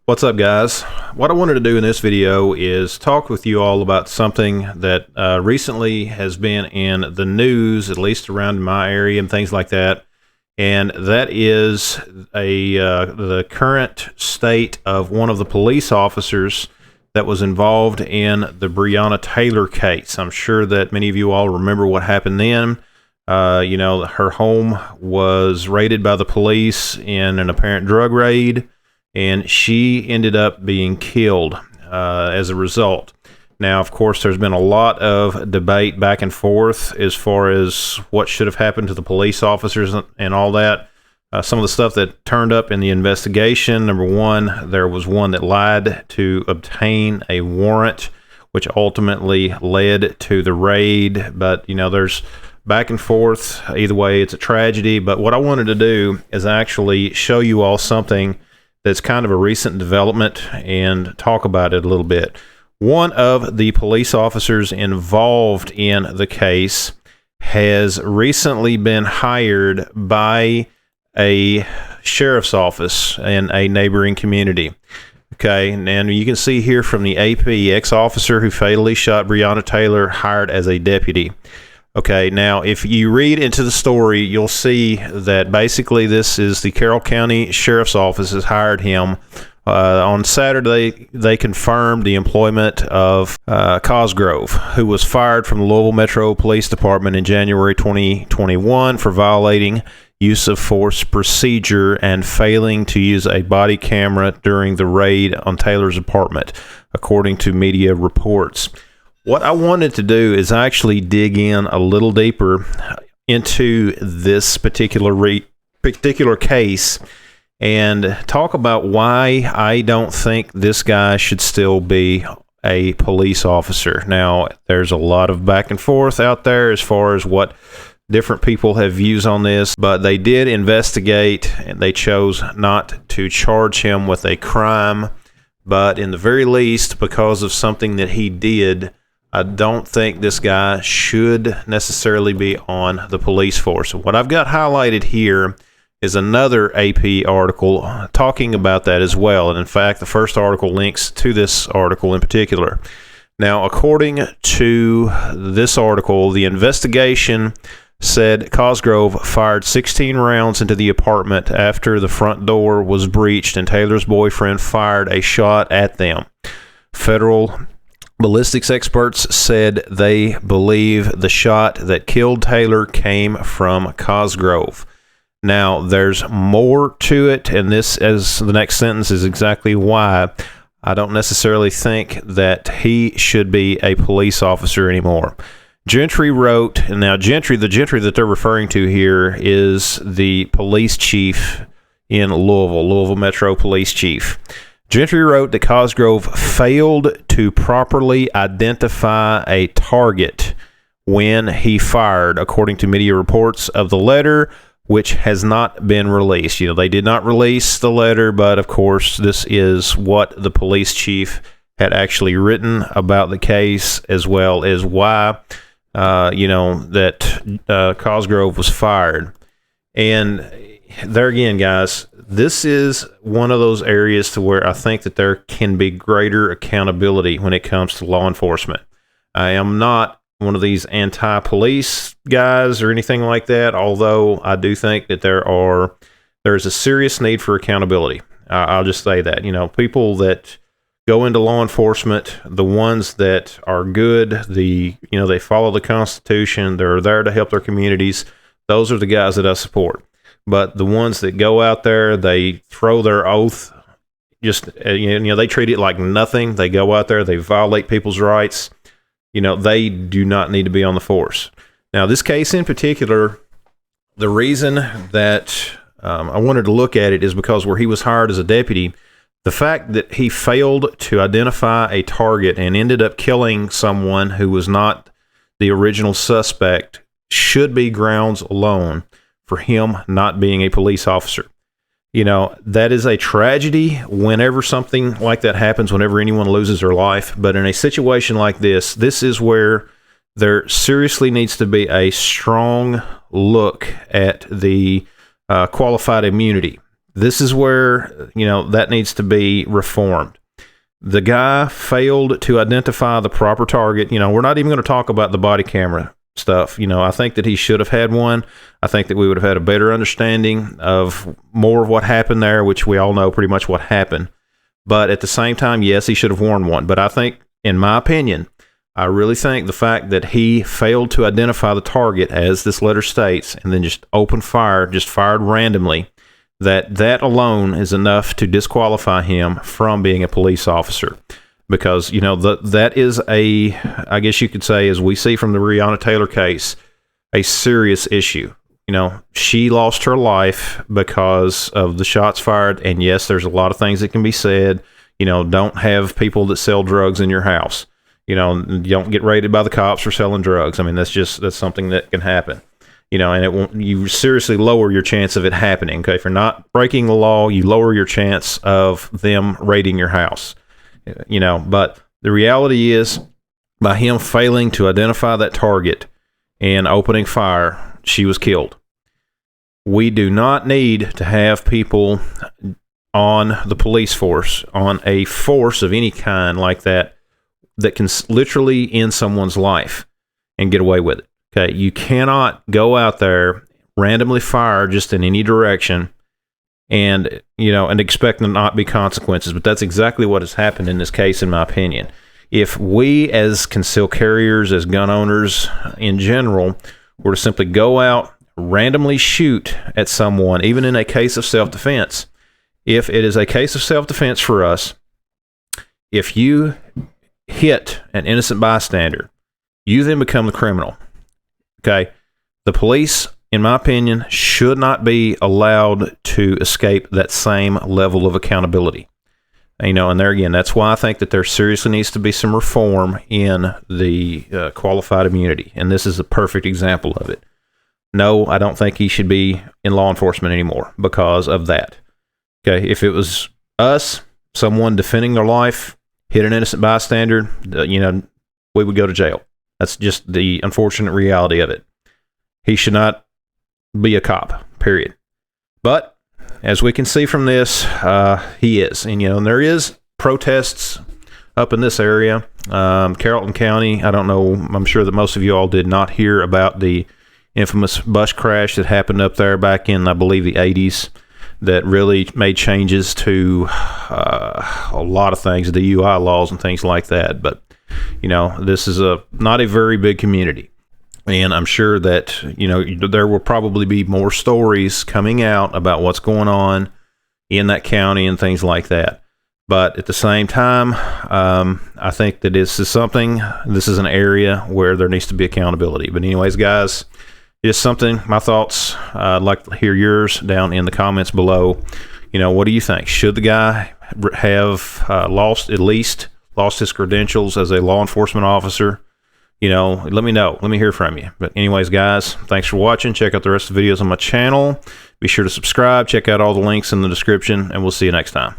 What's up, guys? What I wanted to do in this video is talk with you all about something that recently has been in the news, at least around my area and things like that, and that is the current state of one of the police officers that was involved in the Brianna Taylor case. I'm sure that many of you all remember what happened then. Her home was raided by the police in an apparent drug raid, and she ended up being killed as a result. Now, of course, there's been a lot of debate back and forth as far as what should have happened to the police officers and all that. Some of the stuff that turned up in the investigation: number one, there was one that lied to obtain a warrant, which ultimately led to the raid. But, there's back and forth. Either way, it's a tragedy. But what I wanted to do is actually show you all something that's kind of a recent development and talk about it a little bit. One of the police officers involved in the case has recently been hired by a sheriff's office in a neighboring community. Okay, and you can see here from the AP, ex-officer who fatally shot Breonna Taylor hired as a deputy. Okay, now if you read into the story, you'll see that basically this is the Carroll County Sheriff's Office has hired him. On Saturday, they confirmed the employment of Cosgrove, who was fired from the Louisville Metro Police Department in January 2021 for violating use of force procedure and failing to use a body camera during the raid on Taylor's apartment, according to media reports. What I wanted to do is actually dig in a little deeper into this particular case and talk about why I don't think this guy should still be a police officer. Now, there's a lot of back and forth out there as far as what different people have views on this, but they did investigate and they chose not to charge him with a crime. But in the very least, because of something that he did, I don't think this guy should necessarily be on the police force. What I've got highlighted here is another AP article talking about that as well. And in fact, the first article links to this article in particular. Now, according to this article, the investigation said Cosgrove fired 16 rounds into the apartment after the front door was breached and Taylor's boyfriend fired a shot at them. Federal ballistics experts said they believe the shot that killed Taylor came from Cosgrove. Now, there's more to it, and this, as the next sentence, is exactly why I don't necessarily think that he should be a police officer anymore. Gentry wrote, and now the Gentry that they're referring to here is the police chief in Louisville Metro Police Chief. Gentry wrote that Cosgrove failed to properly identify a target when he fired, according to media reports of the letter, which has not been released. They did not release the letter, but of course, this is what the police chief had actually written about the case, as well as why, that Cosgrove was fired. And there again, guys, this is one of those areas to where I think that there can be greater accountability when it comes to law enforcement. I am not one of these anti-police guys or anything like that, although I do think that there's a serious need for accountability. I'll just say that. People that go into law enforcement, the ones that are good, they follow the Constitution, they're there to help their communities, those are the guys that I support. But the ones that go out there, they throw their oath, they treat it like nothing. They go out there, they violate people's rights. They do not need to be on the force. Now, this case in particular, the reason that I wanted to look at it is because where he was hired as a deputy, the fact that he failed to identify a target and ended up killing someone who was not the original suspect should be grounds alone for him not being a police officer. That is a tragedy whenever something like that happens, whenever anyone loses their life. But in a situation like this is where there seriously needs to be a strong look at the qualified immunity This is where, that needs to be reformed. The guy failed to identify the proper target. We're not even going to talk about the body camera stuff. I think that he should have had one. I think that we would have had a better understanding of more of what happened there, which we all know pretty much what happened. But at the same time, yes, he should have worn one. But I think, in my opinion, I really think the fact that he failed to identify the target, as this letter states, and then just opened fire, just fired randomly, that alone is enough to disqualify him from being a police officer. Because, that is I guess you could say, as we see from the Breonna Taylor case, a serious issue. She lost her life because of the shots fired. And yes, there's a lot of things that can be said. Don't have people that sell drugs in your house. Don't get raided by the cops for selling drugs. I mean, that's something that can happen. And it won't, you seriously lower your chance of it happening. Okay. If you're not breaking the law, you lower your chance of them raiding your house. But the reality is, by him failing to identify that target and opening fire, she was killed. We do not need to have people on the police force, on a force of any kind like that can literally end someone's life and get away with it. Okay, you cannot go out there, randomly fire just in any direction, and expect there not be consequences. But that's exactly what has happened in this case, in my opinion. If we, as concealed carriers, as gun owners in general, were to simply go out, randomly shoot at someone, even in a case of self-defense, if it is a case of self-defense for us, if you hit an innocent bystander, you then become the criminal. Okay? The police, in my opinion, should not be allowed to escape that same level of accountability. And there again, that's why I think that there seriously needs to be some reform in the qualified immunity. And this is a perfect example of it. No, I don't think he should be in law enforcement anymore because of that. Okay, if it was us, someone defending their life, hit an innocent bystander, we would go to jail. That's just the unfortunate reality of it. He should not be a cop, period. But as we can see from this, he is. And there is protests up in this area, Carrollton County. I don't know. I'm sure that most of you all did not hear about the infamous bus crash that happened up there back in, I believe, the 80s, that really made changes to a lot of things, DUI laws and things like that. But, this is not a very big community. And I'm sure that, there will probably be more stories coming out about what's going on in that county and things like that. But at the same time, I think that this is an area where there needs to be accountability. But anyways, guys, just something, my thoughts. I'd like to hear yours down in the comments below. What do you think? Should the guy have lost his credentials as a law enforcement officer? Let me know. Let me hear from you. But anyways, guys, thanks for watching. Check out the rest of the videos on my channel. Be sure to subscribe. Check out all the links in the description, and we'll see you next time.